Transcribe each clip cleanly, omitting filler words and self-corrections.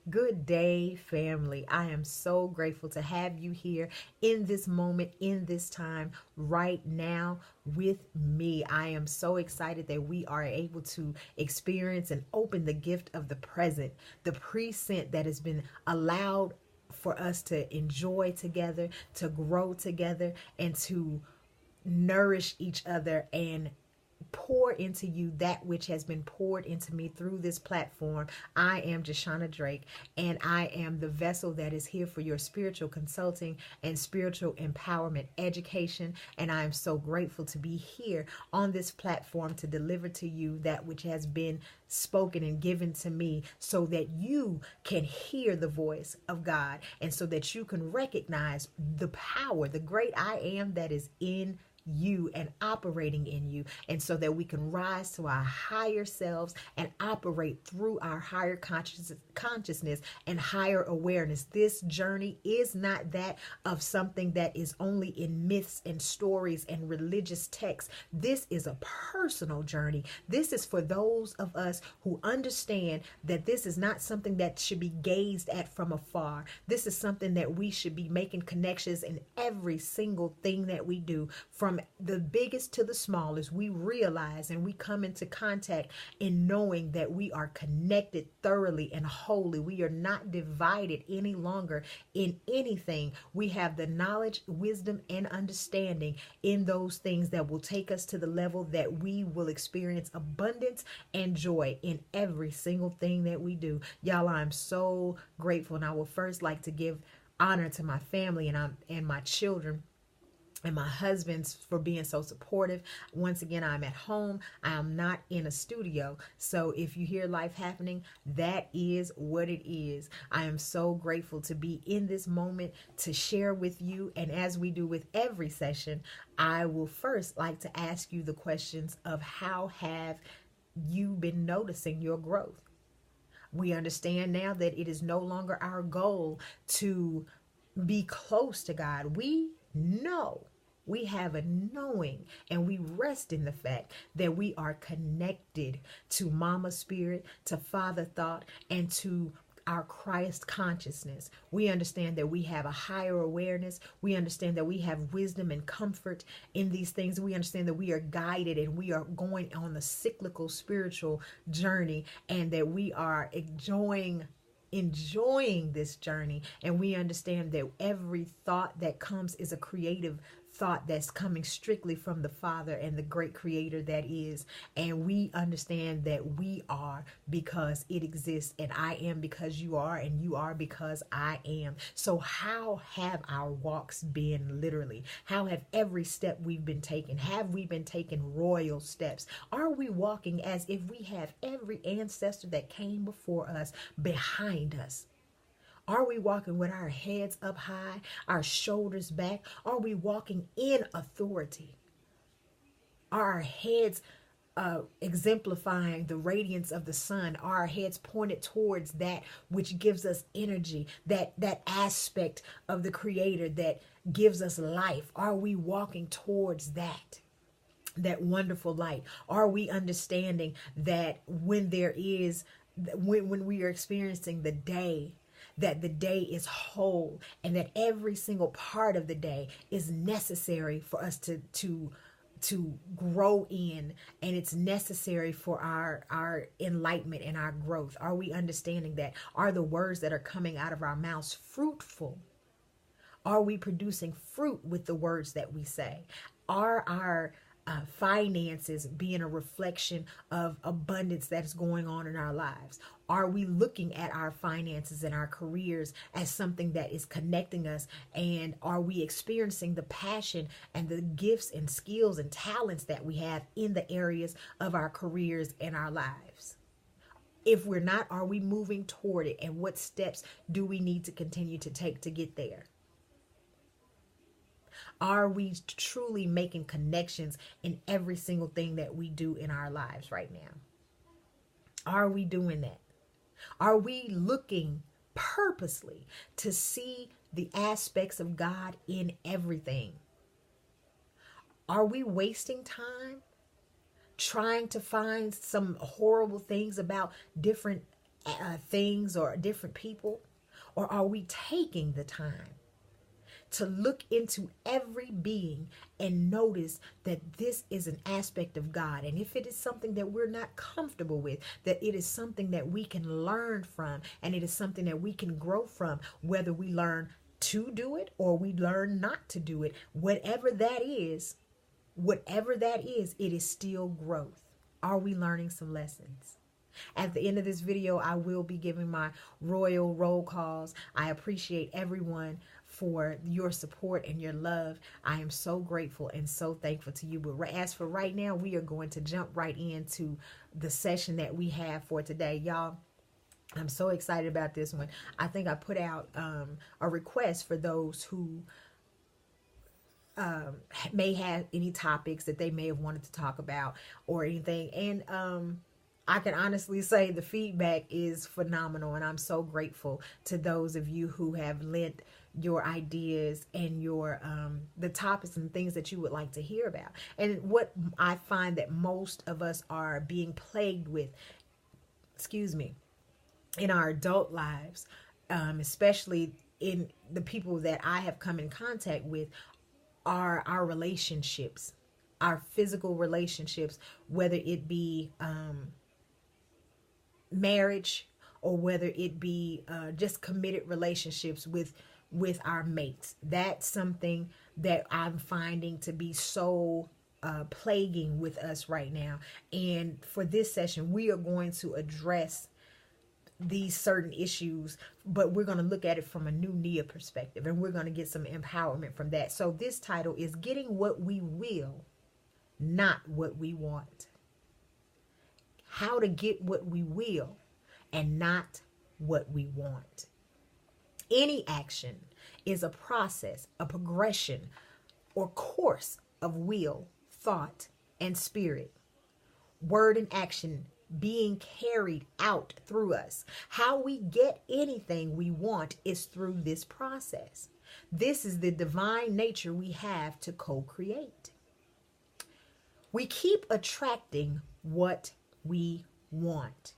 Good day, family. I am so grateful to have you here in this moment, in this time, right now with me. I am so excited that we are able to experience and open the gift of the present, the present that has been allowed for us to enjoy together, to grow together, and to nourish each other and pour into you that which has been poured into me through this platform. I am Jashana Drake, and I am the vessel that is here for your spiritual consulting and spiritual empowerment education. And I am so grateful to be here on this platform to deliver to you that which has been spoken and given to me so that you can hear the voice of God and so that you can recognize the power, the great I am that is in you and operating in you, and so that we can rise to our higher selves and operate through our higher consciousness and higher awareness. This journey is not that of something that is only in myths and stories and religious texts. This is a personal journey. This is for those of us who understand that this is not something that should be gazed at from afar. This is something that we should be making connections in every single thing that we do, from the biggest to the smallest. We realize and we come into contact in knowing that we are connected thoroughly and wholly. We are not divided any longer in anything. We have the knowledge, wisdom, and understanding in those things that will take us to the level that we will experience abundance and joy in every single thing that we do. Y'all, I'm so grateful, and I will first like to give honor to my family and my children and my husband's for being so supportive. Once again, I'm at home. I am not in a studio. So if you hear life happening, that is what it is. I am so grateful to be in this moment to share with you. And as we do with every session, I will first like to ask you the questions of how have you been noticing your growth? We understand now that it is no longer our goal to be close to God. We know, we have a knowing, and we rest in the fact that we are connected to Mama Spirit, to Father Thought, and to our Christ consciousness. We understand that we have a higher awareness. We understand that we have wisdom and comfort in these things. We understand that we are guided and we are going on the cyclical spiritual journey, and that we are enjoying this journey. And we understand that every thought that comes is a creative thought that's coming strictly from the Father and the great creator that is. And we understand that we are because it exists, and I am because you are, and you are because I am. So how have our walks been? Literally, how have every step we've been taking? Have we been taking royal steps? Are we walking as if we have every ancestor that came before us behind us? Are we walking with our heads up high, our shoulders back? Are we walking in authority? Are our heads exemplifying the radiance of the sun? Are our heads pointed towards that which gives us energy, that aspect of the Creator that gives us life? Are we walking towards that wonderful light? Are we understanding that when we are experiencing the day, that the day is whole, and that every single part of the day is necessary for us to grow in, and it's necessary for our enlightenment and our growth? Are we understanding that? Are the words that are coming out of our mouths fruitful? Are we producing fruit with the words that we say? Are our finances being a reflection of abundance that is going on in our lives? Are we looking at our finances and our careers as something that is connecting us? And are we experiencing the passion and the gifts and skills and talents that we have in the areas of our careers and our lives? If we're not, are we moving toward it? And what steps do we need to continue to take to get there? Are we truly making connections in every single thing that we do in our lives right now? Are we doing that? Are we looking purposely to see the aspects of God in everything? Are we wasting time trying to find some horrible things about different things or different people? Or are we taking the time to look into every being and notice that this is an aspect of God? And if it is something that we're not comfortable with, that it is something that we can learn from, and it is something that we can grow from, whether we learn to do it or we learn not to do it, whatever that is, it is still growth. Are we learning some lessons? At the end of this video, I will be giving my royal roll calls. I appreciate everyone for your support and your love. I am so grateful and so thankful to you. But as for right now, we are going to jump right into the session that we have for today. Y'all, I'm so excited about this one. I think I put out a request for those who may have any topics that they may have wanted to talk about or anything. And I can honestly say the feedback is phenomenal, and I'm so grateful to those of you who have lent your ideas and your the topics and things that you would like to hear about. And what I find that most of us are being plagued with, in our adult lives, especially in the people that I have come in contact with, are our relationships, our physical relationships, whether it be marriage or whether it be just committed relationships with our mates. That's something that I'm finding to be so plaguing with us right now. And for this session, we are going to address these certain issues, but we're going to look at it from a new Nia perspective, and we're going to get some empowerment from that. So this title is Getting What We Will, Not What We Want. How to get what we will and not what we want. Any action is a process, a progression, or course of will, thought, and spirit. Word and action being carried out through us. How we get anything we want is through this process. This is the divine nature we have to co-create. We keep attracting what we want.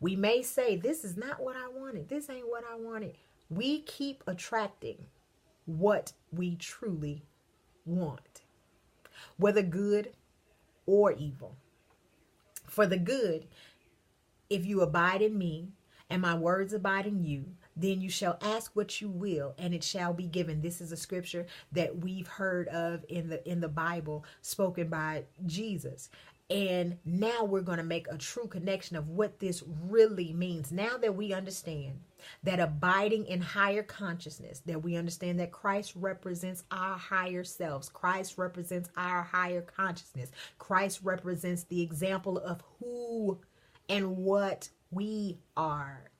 We may say, this is not what I wanted. This ain't what I wanted. We keep attracting what we truly want, whether good or evil. For the good, if you abide in me and my words abide in you, then you shall ask what you will and it shall be given. This is a scripture that we've heard of in the Bible, spoken by Jesus. And now we're going to make a true connection of what this really means. Now that we understand that abiding in higher consciousness, that we understand that Christ represents our higher selves. Christ represents our higher consciousness. Christ represents the example of who and what we are.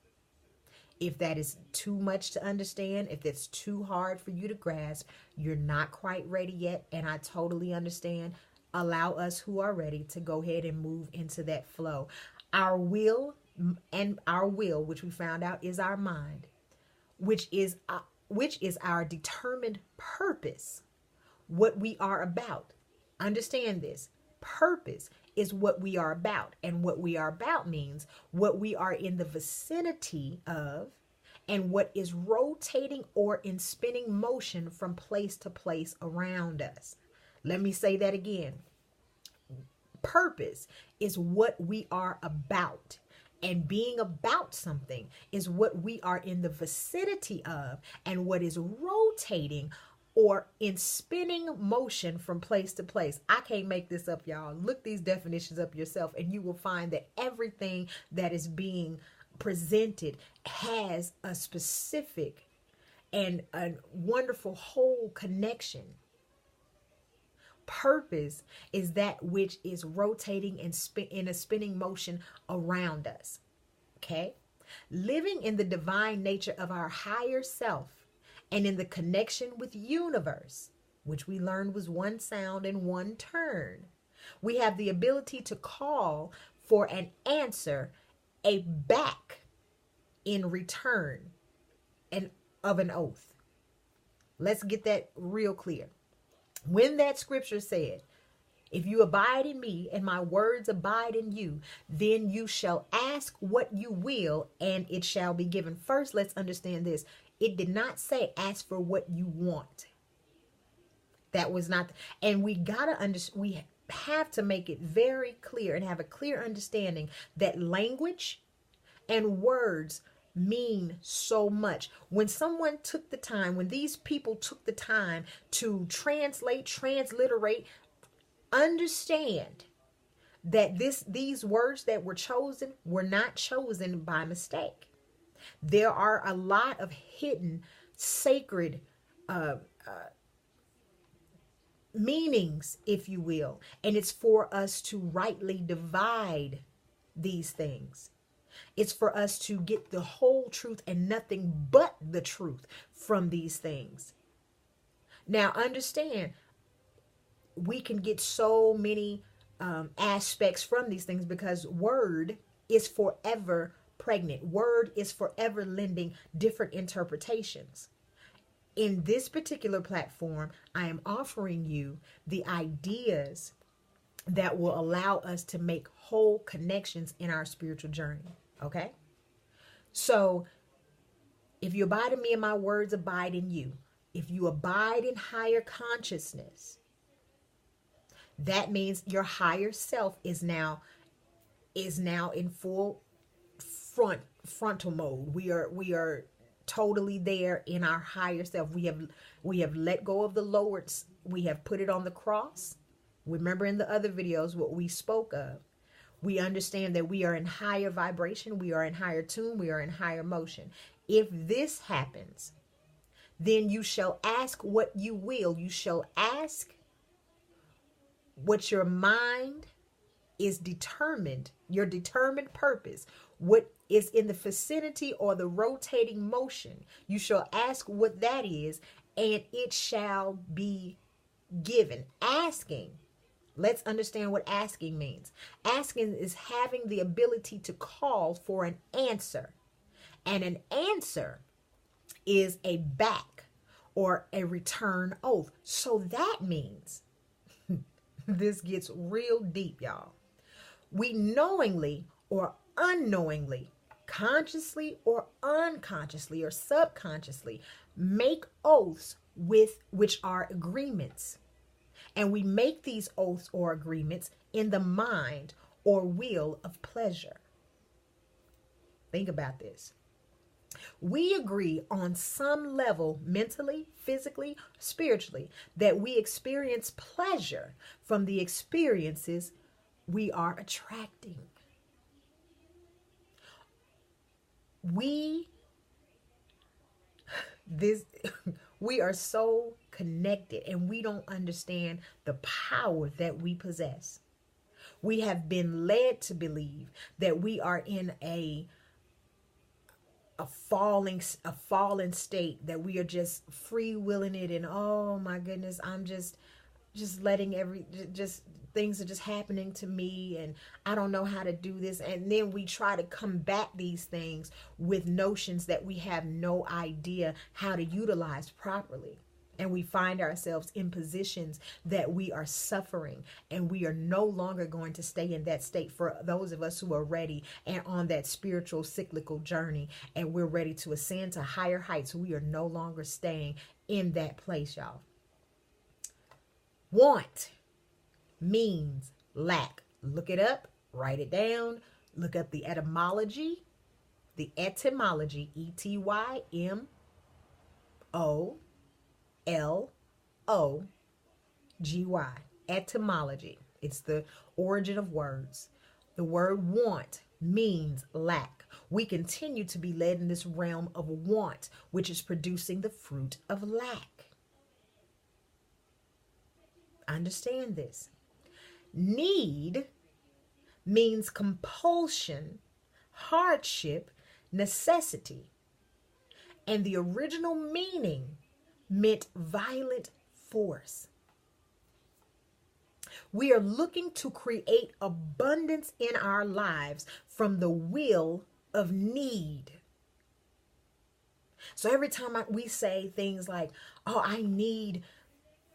If that is too much to understand, if it's too hard for you to grasp, you're not quite ready yet, and I totally understand. Allow us who are ready to go ahead and move into that flow. Our will, which we found out is our mind, which is our determined purpose, what we are about. Understand this. Purpose is what we are about. And what we are about means what we are in the vicinity of and what is rotating or in spinning motion from place to place around us. Let me say that again. Purpose is what we are about. And being about something is what we are in the vicinity of and what is rotating or in spinning motion from place to place. I can't make this up, y'all. Look these definitions up yourself and you will find that everything that is being presented has a specific and a wonderful whole connection. Purpose is that which is rotating and in a spinning motion around us. Okay? Living in the divine nature of our higher self and in the connection with universe, which we learned was one sound and one turn. We have the ability to call for an answer, a back in return and of an oath. Let's get that real clear. When that scripture said, If you abide in me and my words abide in you, then you shall ask what you will and it shall be given. First, let's understand this. It did not say ask for what you want. That was not, and we gotta understand, we have to make it very clear and have a clear understanding that language and words mean so much. When someone took the time, when these people took the time to translate, transliterate, understand that these words that were chosen were not chosen by mistake. There are a lot of hidden sacred meanings, if you will, and it's for us to rightly divide these things. It's for us to get the whole truth and nothing but the truth from these things. Now, understand, we can get so many aspects from these things because word is forever pregnant. Word is forever lending different interpretations. In this particular platform, I am offering you the ideas that will allow us to make whole connections in our spiritual journey. Okay? So, if you abide in me and my words abide in you, if you abide in higher consciousness, that means your higher self is now in full frontal mode. We are totally there in our higher self. We have let go of the lowered. We have put it on the cross. Remember in the other videos what we spoke of. We understand that we are in higher vibration. We are in higher tune. We are in higher motion. If this happens, then you shall ask what you will. You shall ask what your mind is determined, your determined purpose, what is in the vicinity or the rotating motion. You shall ask what that is, and it shall be given. Asking. Let's understand what asking means. Asking is having the ability to call for an answer. And an answer is a back or a return oath. So that means, this gets real deep, y'all. We knowingly or unknowingly, consciously or unconsciously or subconsciously, make oaths which are agreements. And we make these oaths or agreements in the mind or will of pleasure. Think about this. We agree on some level, mentally, physically, spiritually, that we experience pleasure from the experiences we are attracting. We are so connected and we don't understand the power that we possess. We have been led to believe that we are in a fallen state, that we are just free willing it, and oh my goodness, I'm just letting things are just happening to me and I don't know how to do this. And then we try to combat these things with notions that we have no idea how to utilize properly. And we find ourselves in positions that we are suffering, and we are no longer going to stay in that state. For those of us who are ready and on that spiritual cyclical journey, and we're ready to ascend to higher heights, we are no longer staying in that place, y'all. Want means lack. Look it up, write it down, look up the etymology, ETYMOLOGY, etymology. It's the origin of words. The word want means lack. We continue to be led in this realm of want, which is producing the fruit of lack. Understand this. Need means compulsion, hardship, necessity. And the original meaning meant violent force. We are looking to create abundance in our lives from the will of need. So every time we say things like, oh, I need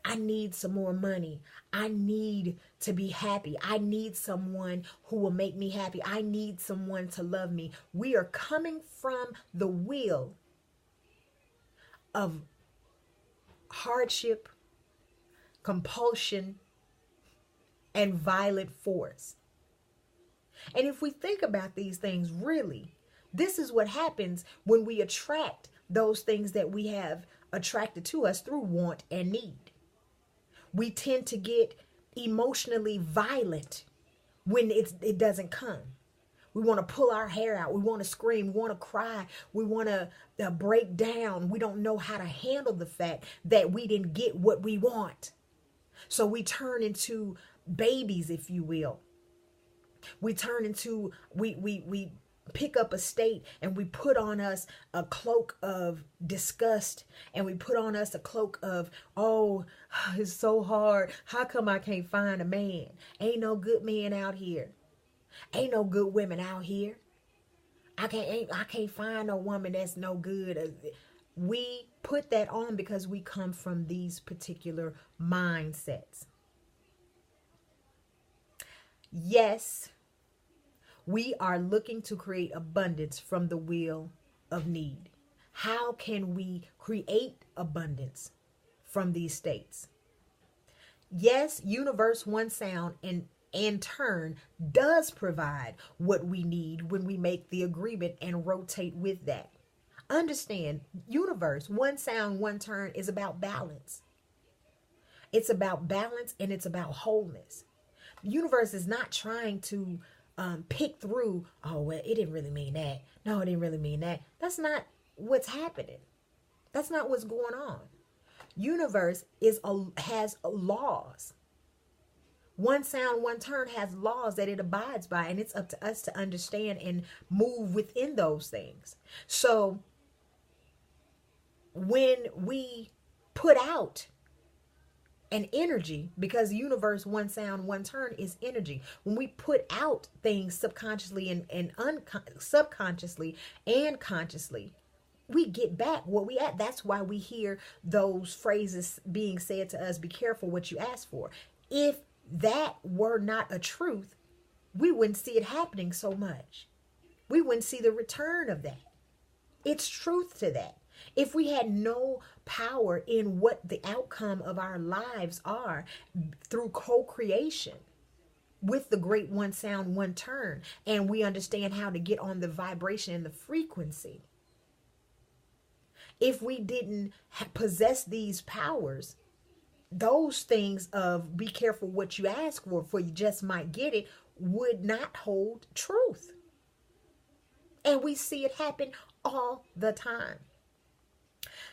I need some more money. I need to be happy. I need someone who will make me happy. I need someone to love me. We are coming from the wheel of hardship, compulsion, and violent force. And if we think about these things, really, this is what happens when we attract those things that we have attracted to us through want and need. We tend to get emotionally violent when it doesn't come. We want to pull our hair out. We want to scream. We want to cry. We want to break down. We don't know how to handle the fact that we didn't get what we want. So we turn into babies, if you will. We turn into, we pick up a state and we put on us a cloak of disgust, and we put on us a cloak of, oh, it's so hard. How come I can't find a man? Ain't no good men out here. Ain't no good women out here. I can't find no woman that's no good. We put that on because we come from these particular mindsets. Yes, we are looking to create abundance from the wheel of need. How can we create abundance from these states? Yes, Universe One Sound in turn does provide what we need when we make the agreement and rotate with that. Understand, Universe One Sound One Turn is about balance. It's about balance and it's about wholeness. The universe is not trying to pick through, oh, well, it didn't really mean that. No, it didn't really mean that. That's not what's happening. That's not what's going on. Universe has laws. One Sound, One Turn has laws that it abides by, and it's up to us to understand and move within those things. So when we put out an energy, because Universe One Sound, One Turn is energy. When we put out things subconsciously and subconsciously and consciously, we get back what we at. That's why we hear those phrases being said to us, be careful what you ask for. If that were not a truth, we wouldn't see it happening so much. We wouldn't see the return of that. It's truth to that. If we had no power in what the outcome of our lives are through co-creation with the great One Sound, One Turn, and we understand how to get on the vibration and the frequency, if we didn't possess these powers, those things of be careful what you ask for you just might get it, would not hold truth. And we see it happen all the time.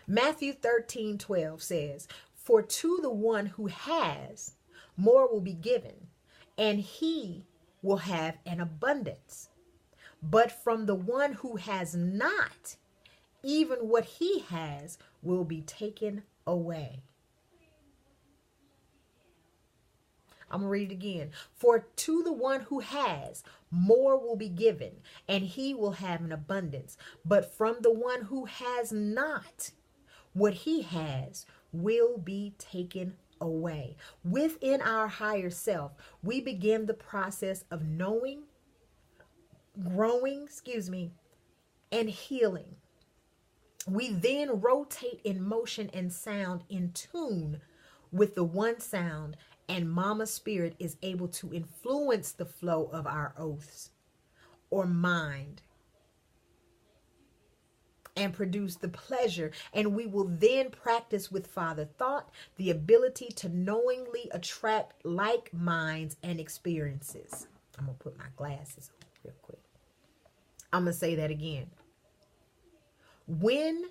Matthew 13:12 says, for to the one who has, more will be given, and he will have an abundance. But from the one who has not, even what he has will be taken away. I'm going to read it again. For to the one who has, more will be given, and he will have an abundance. But from the one who has not, what he has will be taken away. Within our higher self, we begin the process of knowing, growing, and healing. We then rotate in motion and sound in tune with the One Sound, and Mama Spirit is able to influence the flow of our oaths or mind and produce the pleasure. And we will then practice with Father Thought the ability to knowingly attract like minds and experiences. I'm going to put my glasses on real quick. I'm going to say that again. When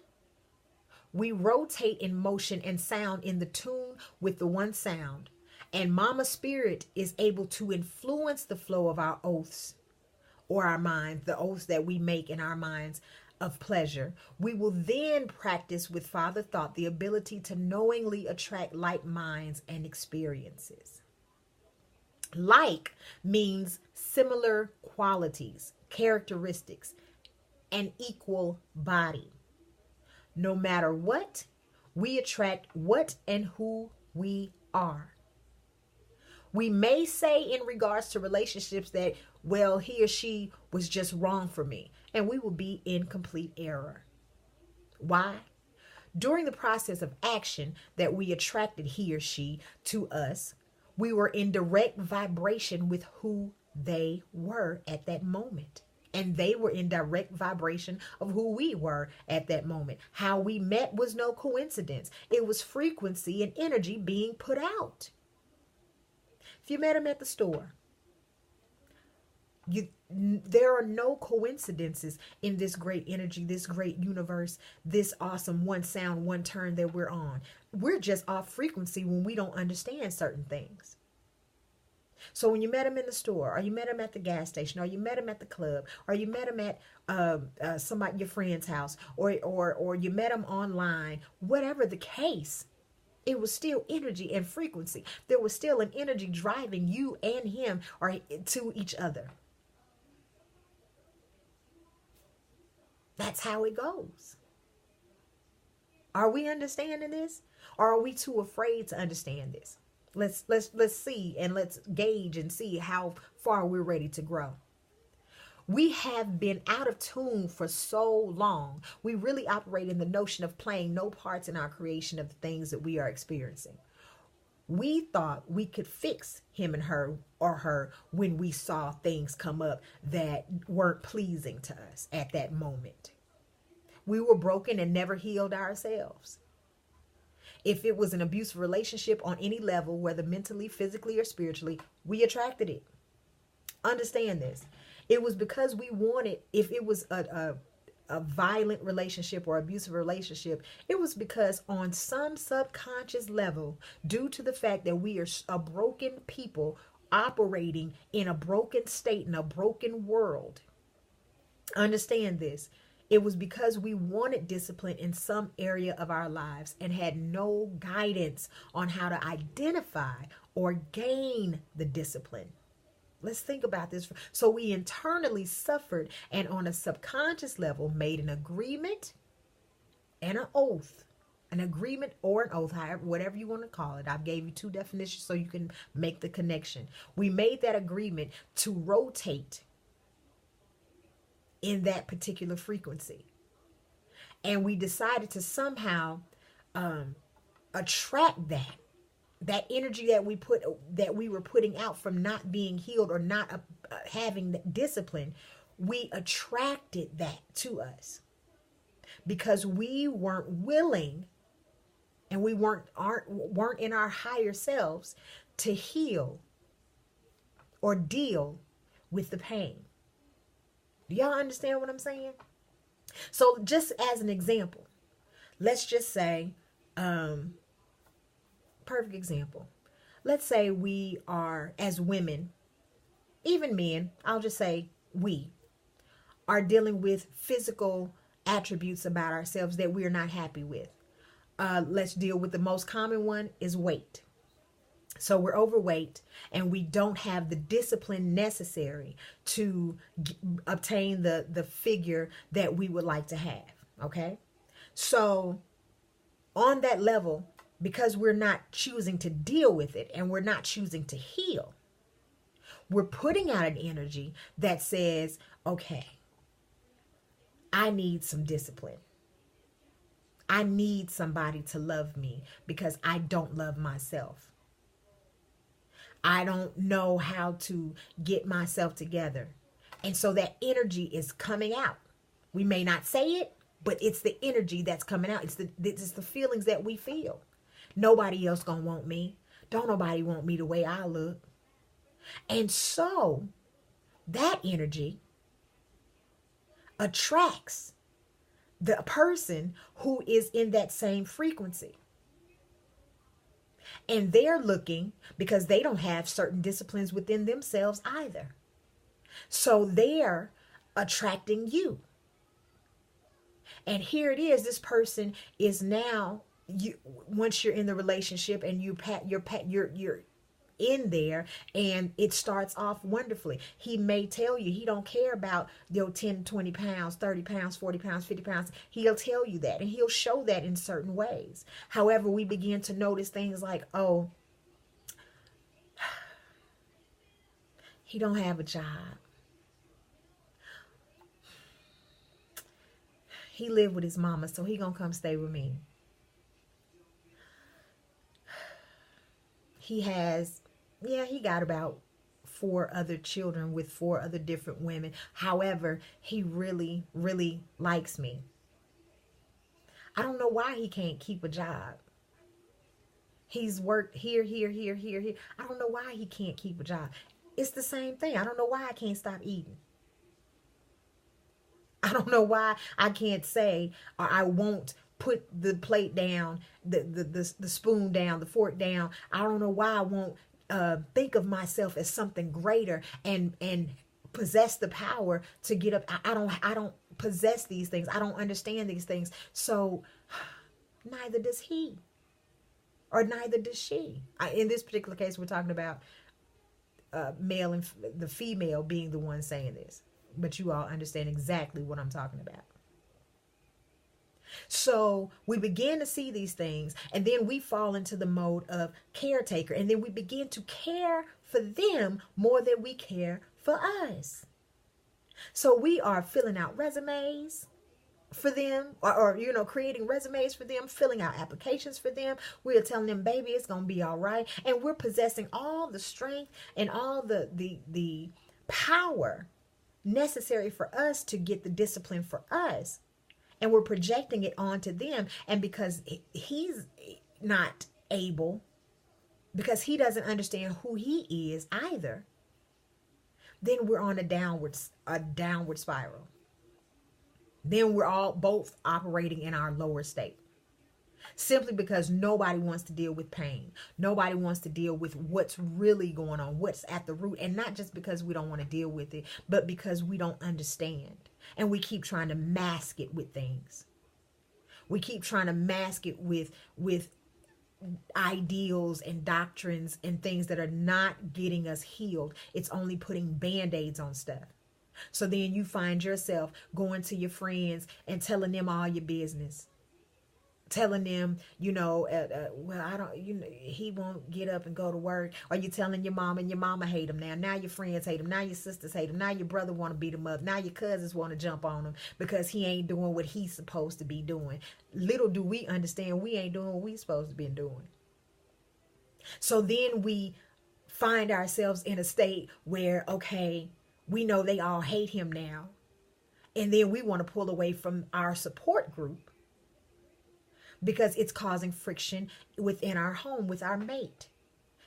we rotate in motion and sound in the tune with the One Sound, and Mama Spirit is able to influence the flow of our oaths or our minds, the oaths that we make in our minds of pleasure, we will then practice with Father Thought the ability to knowingly attract like minds and experiences. Like means similar qualities, characteristics, and equal body. No matter what, we attract what and who We are. We may say in regards to relationships that, well, he or she was just wrong for me, and we will be in complete error. Why? During the process of action that we attracted he or she to us, we were in direct vibration with who they were at that moment. And they were in direct vibration of who we were at that moment. How we met was no coincidence. It was frequency and energy being put out. If you met them at the store, there are no coincidences in this great energy, this great universe, this awesome one sound, one turn that we're on. We're just off frequency when we don't understand certain things. So when you met him in the store, or you met him at the gas station, or you met him at the club, or you met him at somebody, your friend's house, or you met him online, whatever the case, it was still energy and frequency. There was still an energy driving you and him or to each other. That's how it goes. Are we understanding this? Or are we too afraid to understand this? Let's see, and let's gauge and see how far we're ready to grow. We have been out of tune for so long. We really operate in the notion of playing no parts in our creation of the things that we are experiencing. We thought we could fix him and her or her when we saw things come up that weren't pleasing to us at that moment. We were broken and never healed ourselves. If it was an abusive relationship on any level, whether mentally, physically, or spiritually, we attracted it. Understand this. It was because we wanted, if it was a violent relationship or abusive relationship, it was because on some subconscious level, due to the fact that we are a broken people operating in a broken state, in a broken world. Understand this. It was because we wanted discipline in some area of our lives and had no guidance on how to identify or gain the discipline. Let's think about this. So we internally suffered and on a subconscious level made an agreement and an oath. An agreement or an oath, however, whatever you want to call it. I've gave you two definitions so you can make the connection. We made that agreement to rotate in that particular frequency. And we decided to somehow attract that energy that we were putting out from not being healed or not having discipline. We attracted that to us because we weren't willing and we weren't in our higher selves to heal or deal with the pain. Do y'all understand what I'm saying? So just as an example, let's just say, perfect example. Let's say we are, as women, even men, I'll just say we are dealing with physical attributes about ourselves that we are not happy with. Let's deal with the most common one is weight. So we're overweight and we don't have the discipline necessary to obtain the figure that we would like to have. Okay. So on that level, because we're not choosing to deal with it and we're not choosing to heal, we're putting out an energy that says, okay, I need some discipline. I need somebody to love me because I don't love myself. I don't know how to get myself together. And so that energy is coming out. We may not say it, but it's the energy that's coming out. It's the feelings that we feel. Nobody else gonna want me. Don't nobody want me the way I look. And so that energy attracts the person who is in that same frequency. And they're looking because they don't have certain disciplines within themselves either. So they're attracting you. And here it is. This person is now, once you're in the relationship and you're in there, and it starts off wonderfully. He may tell you he don't care about your 10, 20 pounds, 30 pounds, 40 pounds, 50 pounds. He'll tell you that, and he'll show that in certain ways. However, we begin to notice things like, oh, he don't have a job. He live with his mama, so he gonna come stay with me. He has, yeah, he got about 4 other children with 4 other different women. However, he really, really likes me. I don't know why he can't keep a job. He's worked here. I don't know why he can't keep a job. It's the same thing. I don't know why I can't stop eating. I don't know why I can't say, or I won't put the plate down, the spoon down, the fork down. I don't know why I won't think of myself as something greater and possess the power to get up. I don't possess these things. I don't understand these things. So neither does he, or neither does she. In this particular case, we're talking about male and the female being the one saying this. But you all understand exactly what I'm talking about. So we begin to see these things, and then we fall into the mode of caretaker, and then we begin to care for them more than we care for us. So we are filling out resumes for them, or creating resumes for them, filling out applications for them. We are telling them, baby, it's gonna be all right, and we're possessing all the strength and all the power necessary for us to get the discipline for us, and we're projecting it onto them. And because he's not able, because he doesn't understand who he is either, then we're on a downward spiral. Then we're all both operating in our lower state, simply because nobody wants to deal with pain. Nobody wants to deal with what's really going on, what's at the root. And not just because we don't want to deal with it, but because we don't understand. And we keep trying to mask it with things. We keep trying to mask it with ideals and doctrines and things that are not getting us healed. It's only putting band-aids on stuff. So then you find yourself going to your friends and telling them all your business. Telling them, well, I don't, he won't get up and go to work. Or you telling your mom, and your mama hate him now. Now your friends hate him. Now your sisters hate him. Now your brother want to beat him up. Now your cousins want to jump on him because he ain't doing what he's supposed to be doing. Little do we understand, we ain't doing what we supposed to be doing. So then we find ourselves in a state where, okay, we know they all hate him now. And then we want to pull away from our support group, because it's causing friction within our home with our mate.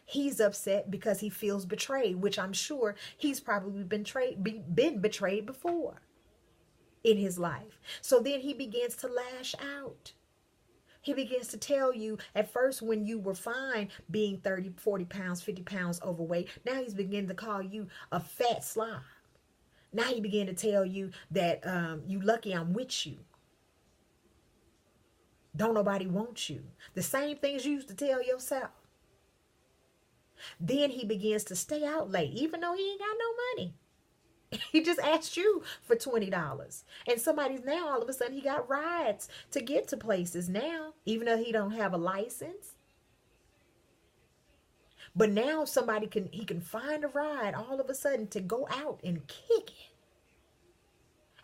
He's upset because he feels betrayed, which I'm sure he's probably been betrayed before in his life. So then he begins to lash out. He begins to tell you, at first when you were fine being 30, 40 pounds, 50 pounds overweight, now he's beginning to call you a fat slob. Now he began to tell you that you lucky I'm with you. Don't nobody want you. The same things you used to tell yourself. Then he begins to stay out late, even though he ain't got no money. He just asked you for $20. And somebody's now, all of a sudden, he got rides to get to places now, even though he don't have a license. But now he can find a ride all of a sudden to go out and kick it.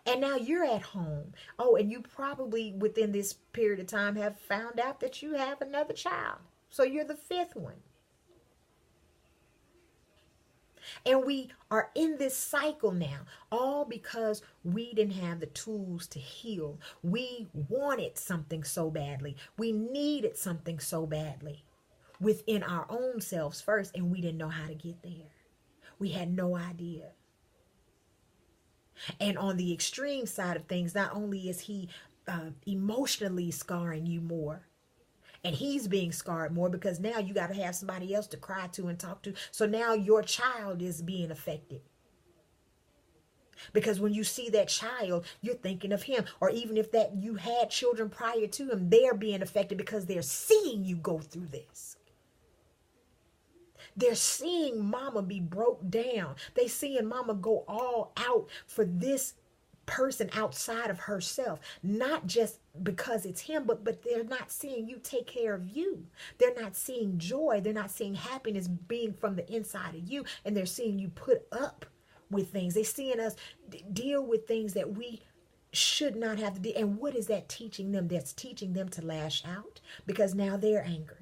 And now you're at home. Oh, and you probably within this period of time have found out that you have another child. So you're the 5th one. And we are in this cycle now, all because we didn't have the tools to heal. We wanted something so badly. We needed something so badly within our own selves first, and we didn't know how to get there. We had no idea. And on the extreme side of things, not only is he emotionally scarring you more, and he's being scarred more because now you got to have somebody else to cry to and talk to. So now your child is being affected. Because when you see that child, you're thinking of him. Or even if that you had children prior to him, they're being affected because they're seeing you go through this. They're seeing mama be broke down. They seeing mama go all out for this person outside of herself, not just because it's him, but they're not seeing you take care of you. They're not seeing joy. They're not seeing happiness being from the inside of you, and they're seeing you put up with things. They're seeing us deal with things that we should not have to do. And what is that teaching them? That's teaching them to lash out, because now they're angry.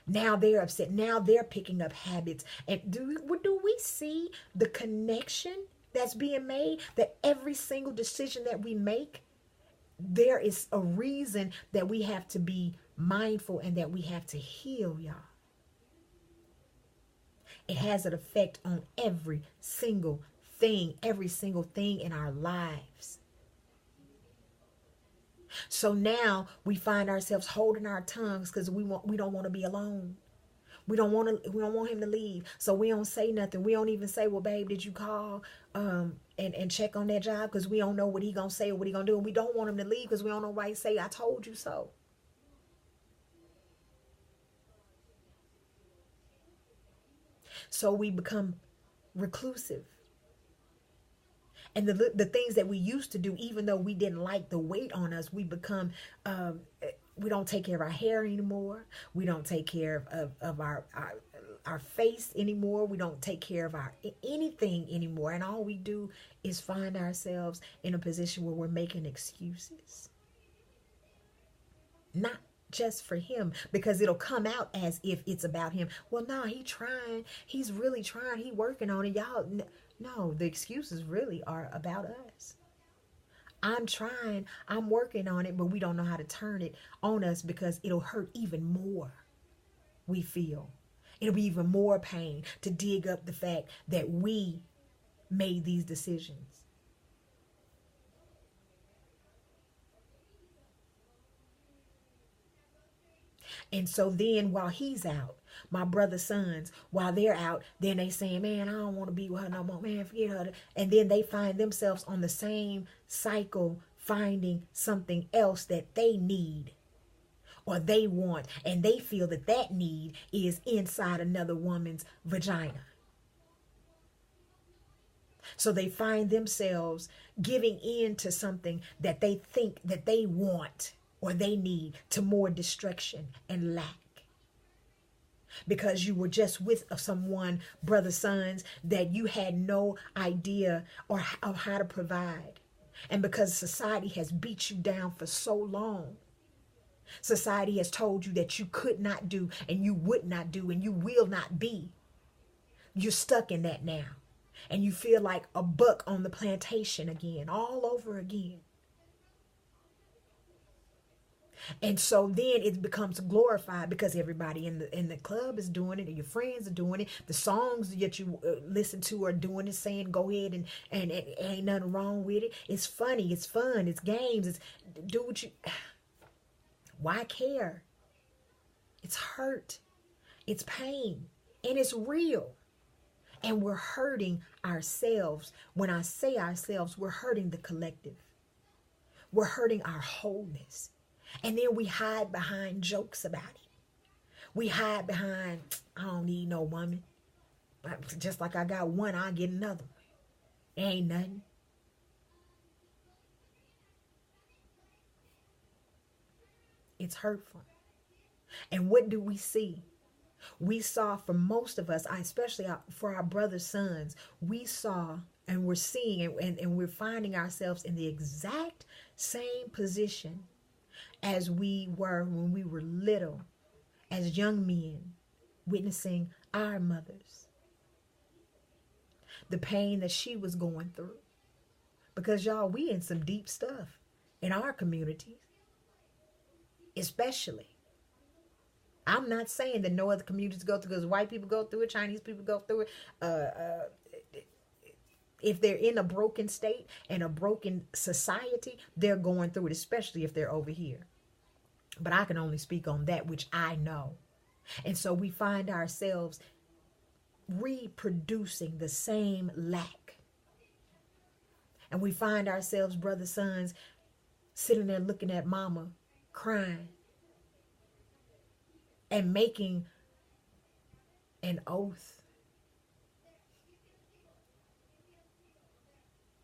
Now they're upset. Now they're picking up habits. And do we see the connection that's being made? That every single decision that we make, there is a reason that we have to be mindful and that we have to heal, y'all. It has an effect on every single thing in our lives. So now we find ourselves holding our tongues because we don't want to be alone. We don't want him to leave. So we don't say nothing. We don't even say, well, babe, did you call and check on that job? Because we don't know what he gonna say or what he gonna do. And we don't want him to leave because we don't know why he say, I told you so. So we become reclusive. And the things that we used to do, even though we didn't like the weight on us, we become, we don't take care of our hair anymore. We don't take care of our face anymore. We don't take care of our anything anymore. And all we do is find ourselves in a position where we're making excuses. Not just for him, because it'll come out as if it's about him. Well, no, he trying. He's really trying. He working on it. Y'all, no, the excuses really are about us. I'm trying. I'm working on it, but we don't know how to turn it on us because it'll hurt even more. We feel. It'll be even more pain to dig up the fact that we made these decisions. And so then while he's out, my brother's sons, while they're out, then they saying, man, I don't want to be with her no more. Man, forget her. And then they find themselves on the same cycle, finding something else that they need or they want. And they feel that that need is inside another woman's vagina. So they find themselves giving in to something that they think that they want or they need, to more destruction and lack. Because you were just with someone, brother, sons, that you had no idea of how to provide. And because society has beat you down for so long, society has told you that you could not do and you would not do and you will not be. You're stuck in that now. And you feel like a buck on the plantation again, all over again. And so then it becomes glorified because everybody in the club is doing it, and your friends are doing it. The songs that you listen to are doing it, saying go ahead and it ain't nothing wrong with it. It's funny, it's fun, it's games, it's do what you. Why care? It's hurt, it's pain, and it's real. And we're hurting ourselves. When I say ourselves, we're hurting the collective. We're hurting our wholeness. And then we hide behind jokes about it. We hide behind, I don't need no woman. Just like I got one, I'll get another one. Ain't nothing. It's hurtful. And what do we see? We saw, for most of us, especially for our brother's sons, we saw and we're seeing and we're finding ourselves in the exact same position as we were when we were little, as young men, witnessing our mothers. The pain that she was going through. Because y'all, we in some deep stuff in our communities. Especially. I'm not saying that no other communities go through, because white people go through it, Chinese people go through it. If they're in a broken state and a broken society, they're going through it, especially if they're over here. But I can only speak on that which I know. And so we find ourselves reproducing the same lack. And we find ourselves, brother, sons, sitting there looking at mama, crying, and making an oath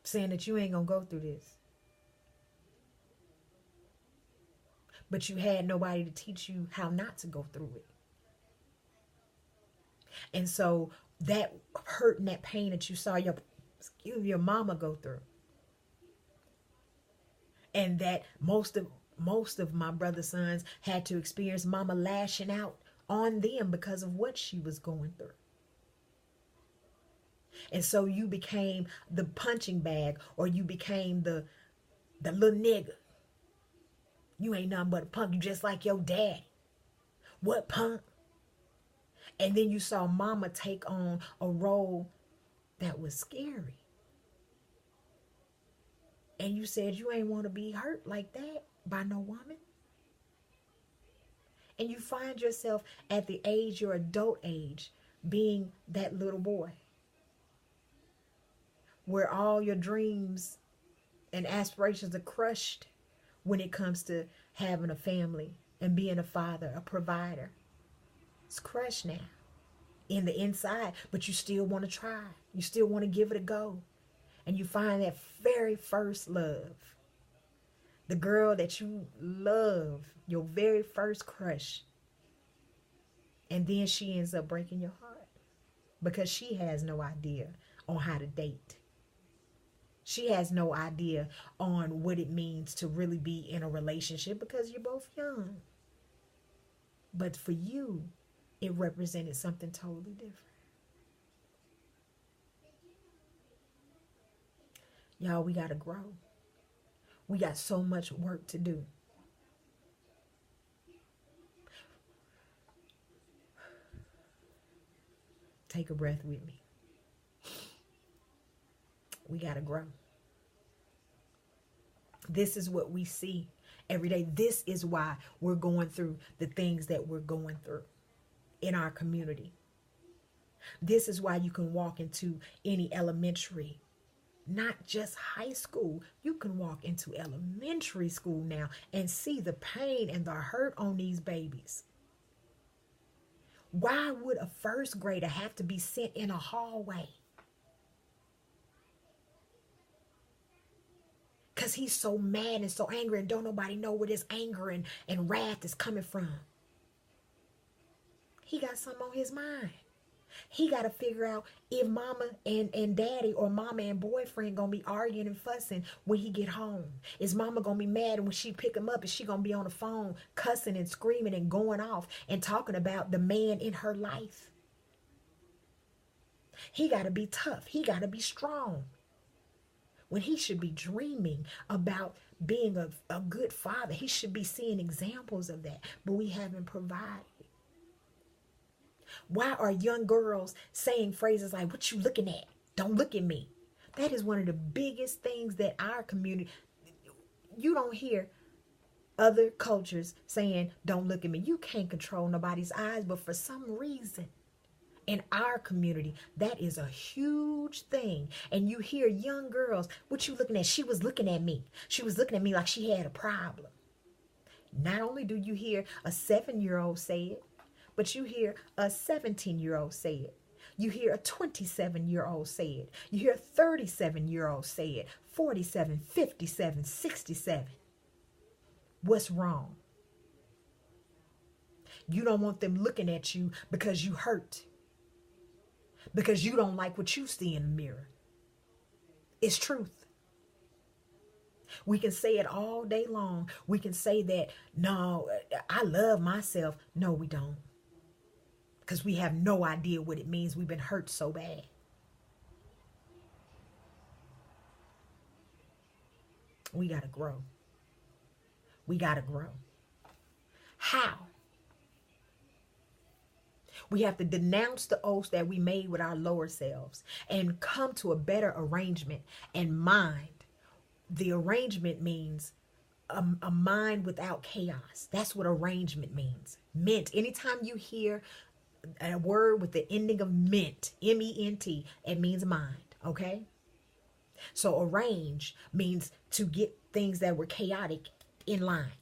saying that you ain't gonna go through this. But you had nobody to teach you how not to go through it. And so that hurt and that pain that you saw your mama go through, and that most of my brother's sons had to experience mama lashing out on them because of what she was going through. And so you became the punching bag, or you became the little nigga. You ain't nothing but a punk. You just like your daddy. What punk? And then you saw mama take on a role that was scary. And you said you ain't want to be hurt like that by no woman. And you find yourself at the age, your adult age, being that little boy, where all your dreams and aspirations are crushed when it comes to having a family and being a father, a provider. It's crushed now in the inside, but you still want to try. You still want to give it a go. And you find that very first love, the girl that you love, your very first crush. And then she ends up breaking your heart because she has no idea on how to date. She has no idea on what it means to really be in a relationship because you're both young. But for you, it represented something totally different. Y'all, we got to grow. We got so much work to do. Take a breath with me. We got to grow. This is what we see every day. This is why we're going through the things that we're going through in our community. This is why you can walk into any elementary, not just high school. You can walk into elementary school now and see the pain and the hurt on these babies. Why would a first grader have to be sent in a hallway? Because he's so mad and so angry and don't nobody know where this anger and wrath is coming from. He got something on his mind. He got to figure out if mama and daddy or mama and boyfriend going to be arguing and fussing when he get home. Is mama going to be mad and when she pick him up, is she going to be on the phone cussing and screaming and going off and talking about the man in her life? He got to be tough. He got to be strong. When he should be dreaming about being a good father. He should be seeing examples of that, but we haven't provided. Why are young girls saying phrases like, what you looking at? Don't look at me. That is one of the biggest things that our community, you don't hear other cultures saying, don't look at me. You can't control nobody's eyes, but for some reason, in our community, that is a huge thing. And you hear young girls, what you looking at? She was looking at me. She was looking at me like she had a problem. Not only do you hear a 7-year-old say it, but you hear a 17-year-old say it. You hear a 27-year-old say it. You hear a 37-year-old say it. 47, 57, 67. What's wrong? You don't want them looking at you because you hurt. Because you don't like what you see in the mirror. It's truth. We can say it all day long. We can say that, no, I love myself. No, we don't. Because we have no idea what it means. We've been hurt so bad. We got to grow. We got to grow. How? We have to denounce the oaths that we made with our lower selves and come to a better arrangement and mind. The arrangement means a mind without chaos. That's what arrangement means. Mint. Anytime you hear a word with the ending of mint, M-E-N-T, it means mind. Okay? So arrange means to get things that were chaotic in line.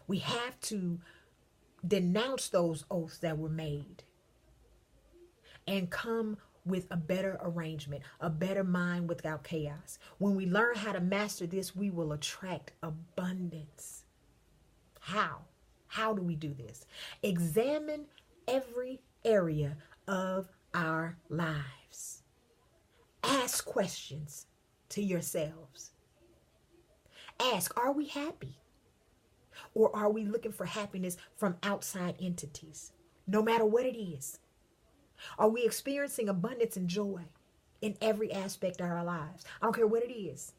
We have to denounce those oaths that were made. and come with a better arrangement, a better mind without chaos. When we learn how to master this, we will attract abundance. How? How do we do this? Examine every area of our lives. Ask questions to yourselves. Ask, are we happy? Or are we looking for happiness from outside entities? No matter what it is. Are we experiencing abundance and joy in every aspect of our lives? I don't care what it is.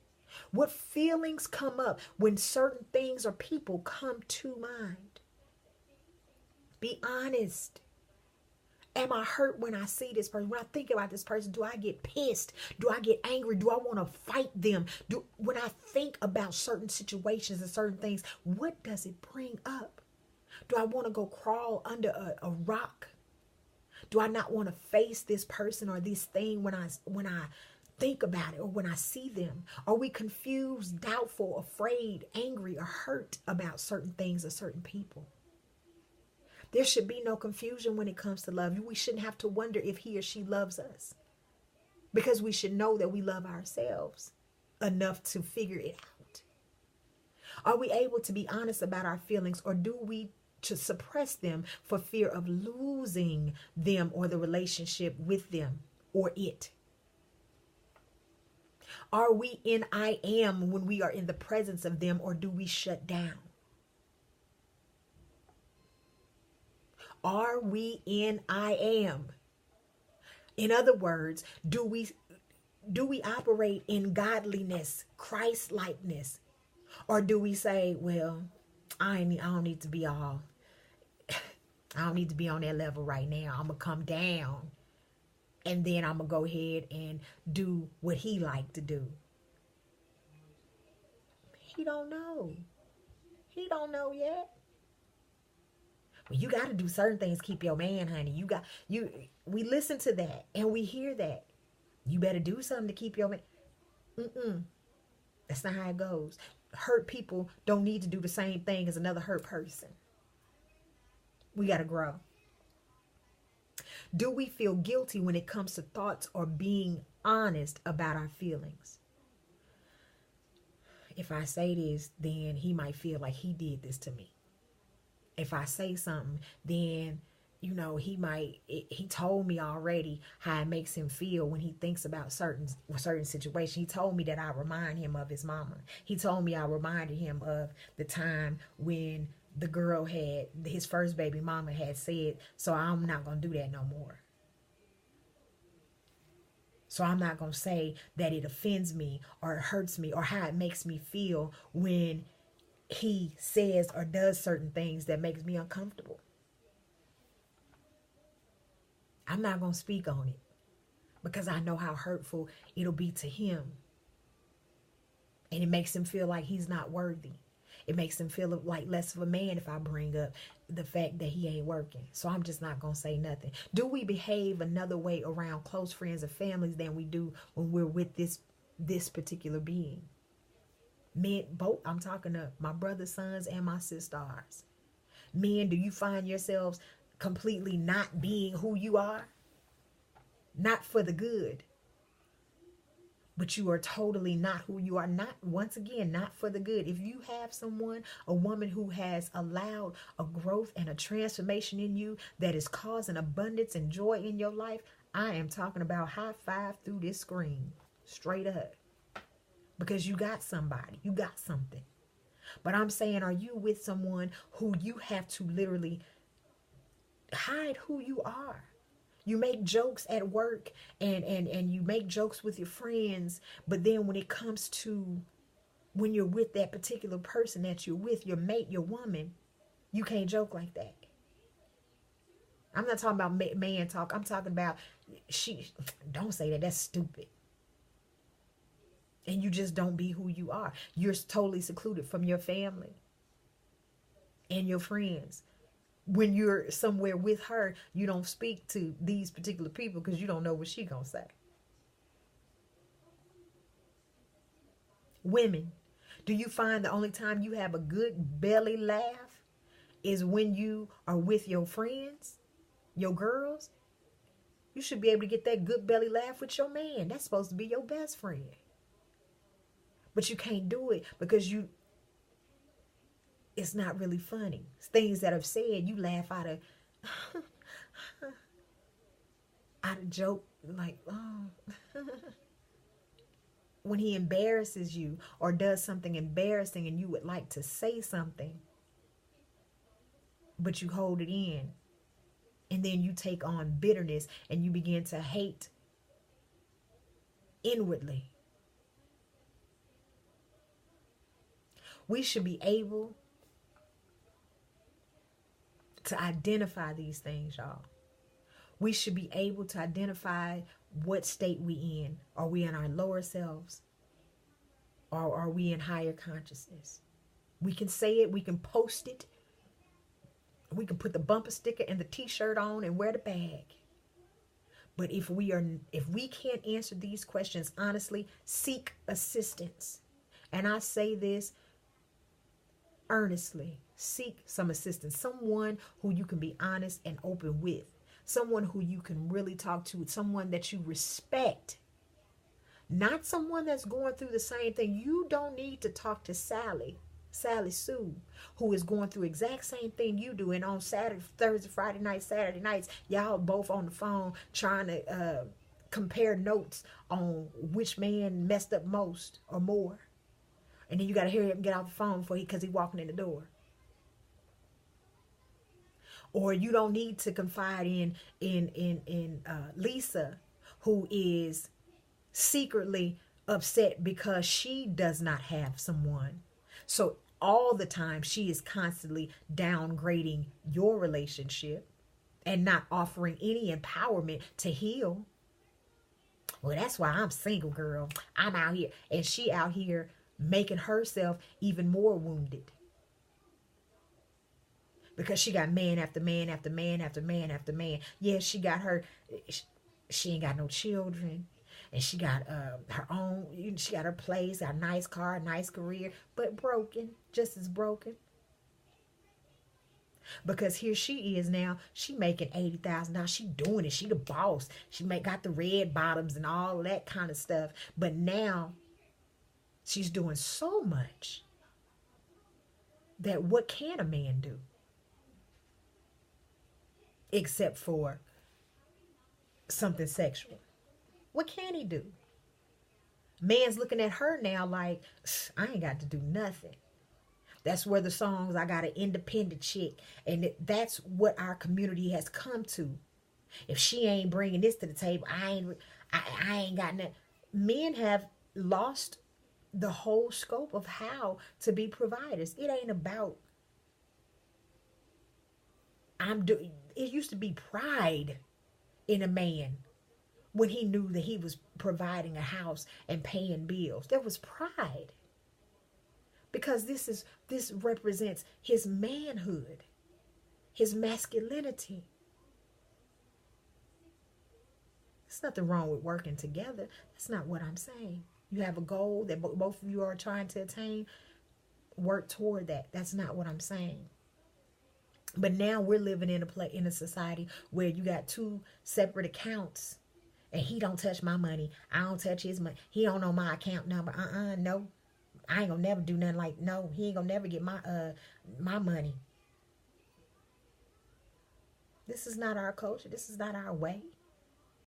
What feelings come up when certain things or people come to mind? Be honest. Am I hurt when I see this person? When I think about this person, do I get pissed? Do I get angry? Do I want to fight them? When I think about certain situations and certain things, what does it bring up? Do I want to go crawl under a rock? Do I not want to face this person or this thing when I think about it or when I see them? Are we confused, doubtful, afraid, angry, or hurt about certain things or certain people? There should be no confusion when it comes to love. We shouldn't have to wonder if he or she loves us, because we should know that we love ourselves enough to figure it out. Are we able to be honest about our feelings, or do we to suppress them for fear of losing them or the relationship with them or it? Are we in I am when we are in the presence of them, or do we shut down? Are we in I am? In other words, do we operate in godliness, Christ-likeness? Or do we say, well, I don't need to be all, I don't need to be on that level right now. I'm going to come down and then I'm going to go ahead and do what he like to do. He don't know. He don't know yet. Well, you got to do certain things. Keep your man, honey. We listen to that and we hear that. You better do something to keep your man. That's not how it goes. Hurt people don't need to do the same thing as another hurt person. We got to grow. Do we feel guilty when it comes to thoughts or being honest about our feelings? If I say this, then he might feel like he did this to me. If I say something, then, he told me already how it makes him feel when he thinks about certain situation. He told me that I remind him of his mama. He told me I reminded him of the time when the girl his first baby mama had said, so I'm not going to do that no more. So I'm not going to say that it offends me or it hurts me or how it makes me feel when he says or does certain things that makes me uncomfortable. I'm not going to speak on it because I know how hurtful it'll be to him. And it makes him feel like he's not worthy. It makes him feel like less of a man if I bring up the fact that he ain't working. So I'm just not going to say nothing. Do we behave another way around close friends and families than we do when we're with this particular being? Men, both, I'm talking to my brothers, sons, and my sisters. Men, do you find yourselves completely not being who you are? Not for the good. But you are totally not who you are. Not, once again, not for the good. If you have someone, a woman who has allowed a growth and a transformation in you that is causing abundance and joy in your life, I am talking about high five through this screen. Straight up. Because you got somebody. You got something. But I'm saying, are you with someone who you have to literally hide who you are? You make jokes at work and you make jokes with your friends, but then when it comes to when you're with that particular person that you're with, your mate, your woman, you can't joke like that. I'm not talking about man talk. I'm talking about don't say that. That's stupid. And you just don't be who you are. You're totally secluded from your family and your friends. When you're somewhere with her, you don't speak to these particular people because you don't know what she's going to say. Women, do you find the only time you have a good belly laugh is when you are with your friends, your girls? You should be able to get that good belly laugh with your man. That's supposed to be your best friend. But you can't do it because it's not really funny. It's things that I've said, you laugh out of joke, like, oh. When he embarrasses you or does something embarrassing and you would like to say something, but you hold it in. And then you take on bitterness and you begin to hate inwardly. We should be able to identify these things, y'all. We should be able to identify what state we in. Are we in our lower selves? Or are we in higher consciousness? We can say it. We can post it. We can put the bumper sticker and the t-shirt on and wear the bag. But if we can't answer these questions honestly, seek assistance. And I say this earnestly. Seek some assistance. Someone who you can be honest and open with. Someone who you can really talk to. Someone that you respect. Not someone that's going through the same thing. You don't need to talk to Sally Sue, who is going through exact same thing you do. And on Saturday, Thursday, Friday night, Saturday nights, y'all both on the phone trying to compare notes on which man messed up most or more. And then you got to hurry up and get off the phone because he's walking in the door. Or you don't need to confide in Lisa, who is secretly upset because she does not have someone. So all the time she is constantly downgrading your relationship and not offering any empowerment to heal. Well, that's why I'm single, girl. I'm out here. And she out here making herself even more wounded. Because she got man after man after man after man after man. Yeah, she got her. She ain't got no children. And she got her own, she got her place, got a nice car, a nice career, but broken, just as broken. Because here she is now, she making $80,000. She doing it. She the boss. She got the red bottoms and all that kind of stuff. But now she's doing so much that what can a man do? Except for something sexual. What can he do? Man's looking at her now like, I ain't got to do nothing. That's where the songs, I got an independent chick. And that's what our community has come to. If she ain't bringing this to the table, I ain't got nothing. Men have lost the whole scope of how to be providers. It ain't about, it used to be pride in a man. When he knew that he was providing a house and paying bills, there was pride. Because this represents his manhood, his masculinity. There's nothing wrong with working together. That's not what I'm saying. You have a goal that both of you are trying to attain. Work toward that. That's not what I'm saying. But now we're living in a society where you got two separate accounts. And he don't touch my money. I don't touch his money. He don't know my account number. No. I ain't gonna never do nothing like, no. He ain't gonna never get my money. This is not our culture. This is not our way.